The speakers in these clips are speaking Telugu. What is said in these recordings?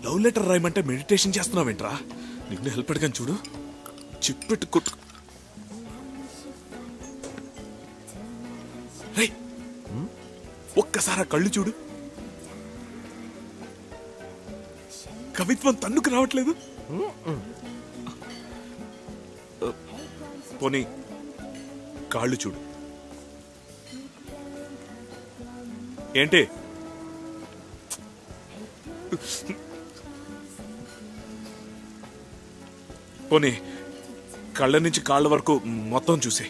లవ్ లెటర్ రాయమంటే మెడిటేషన్ చేస్తున్నావేంట్రా? నిన్ను హెల్ప్ అడగాను చూడు, చిప్పెట్టు కొట్టు. ఒక్కసారి కళ్ళు చూడు, కవిత్వం తన్నుకు రావట్లేదు. పోనీ కాళ్ళు చూడు. ఏంటి పోనీ కళ్ళ నుంచి కాళ్ళ వరకు మొత్తం చూసే.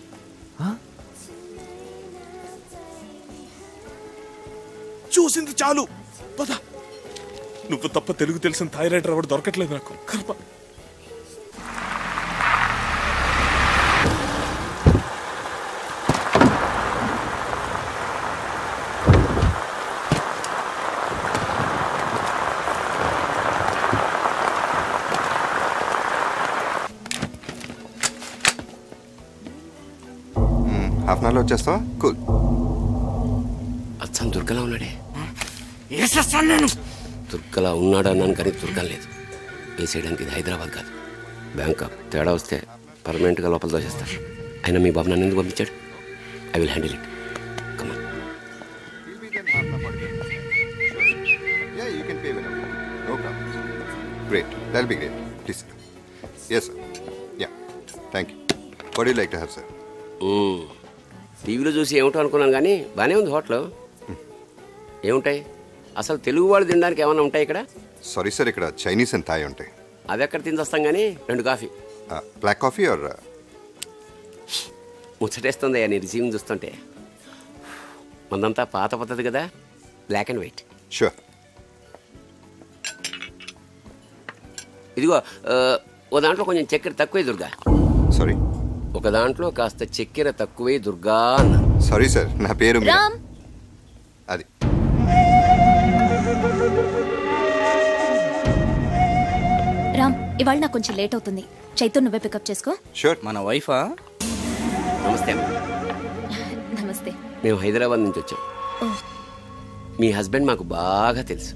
చూసింది చాలు, పద. నువ్వు తప్ప తెలుగు తెలిసిన థైరాయిడ్ రావడం దొరకట్లేదు నాకు. కర్ప హాఫ్ అన్ అవర్లో వచ్చేస్తావా? కూల్. అచ్చం దుర్గలా ఉన్నాడే. వేసేస్తాను నేను. దుర్గలా ఉన్నాడు అన్నాను కానీ దుర్గం లేదు. వేసేయడానికి ఇది హైదరాబాద్ కాదు, బ్యాంకాక్. తేడా వస్తే పర్మనెంట్గా లోపల దోచేస్తారు. అయినా మీ బాబు నన్ను ఎందుకు పంపించాడు? I will handle it. Come on. Great. That'll be great. Please, sir. Yes, sir. Yeah. Thank you. What do you like to have, sir? టీవీలో చూసి ఏమిటో అనుకున్నాను కానీ బాగానే ఉంది హోటల్. ఏముంటాయి అసలు? తెలుగు వాళ్ళు తినడానికి ఏమైనా ఉంటాయి ఇక్కడ? సారీ సార్, ఇక్కడ చైనీస్ అండ్ థాయ్ ఉంటాయి. అది ఎక్కడ తిందొస్తాం కానీ 2 కాఫీ. Black coffee or? ముచ్చటేస్తుందయ్యా నీ రిసీవింగ్ చూస్తుంటే. మందంతా పాత పద్ధతి కదా, బ్లాక్ అండ్ వైట్. షూర్. ఇదిగో ఓ దాంట్లో కొంచెం చక్కెర తక్కువే దుర్గా. సారీ. ఒక దాంట్లో కాస్త చక్కెర తక్కువే దుర్గా అన్న. సారీ సార్, నా పేరు రామ్. అది రామ్, ఇవాళ నాకు కొంచెం లేట్ అవుతుంది. చైతన్ నువ్వే పికప్ చేసుకో. షూర్. మన వైఫా? నమస్తే అమ్మ. నమస్తే. మేము హైదరాబాద్ నుంచి వచ్చాం. మీ హస్బెండ్ మాకు బాగా తెలుసు.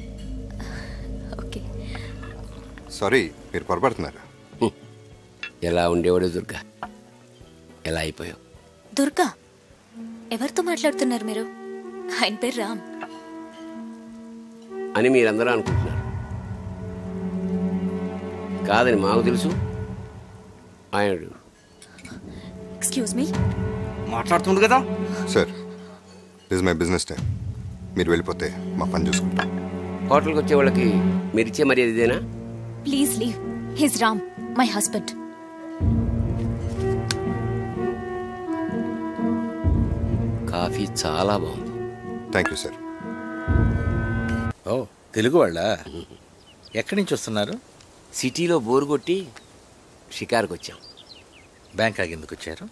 ఓకే. సారీ, మీరు పొరపడుతున్నారు. ఎలా ఉండేవాడు దుర్గా, ఎలా అయిపోయావు? దుర్గా? ఎవరితో మాట్లాడుతున్నారు మీరు? ఆయన పేరు రామ్ అని మీరందరూ అనుకుంటున్నారు. కాదని మాకు తెలుసు. ఆయన ఎక్స్క్యూజ్ మీ. మాట్లాడుతుంది కదా sir. This my business time. మీరు వెళ్ళిపోతే మా పని చూసుకుంటాం. హోటల్కి వచ్చే వాళ్ళకి మీరిచ్చే మర్యాద ఇదేనా? Please leave. His Ram, my husband. Coffee చాలా బాగుంది. Thank you sir. ఓ, తెలుగు వాళ్ళ? ఎక్కడి నుంచి వస్తున్నారు? సిటీలో బోరు కొట్టి షికారుకు వచ్చాం. బ్యాంకాక్ ఎందుకు వచ్చారు?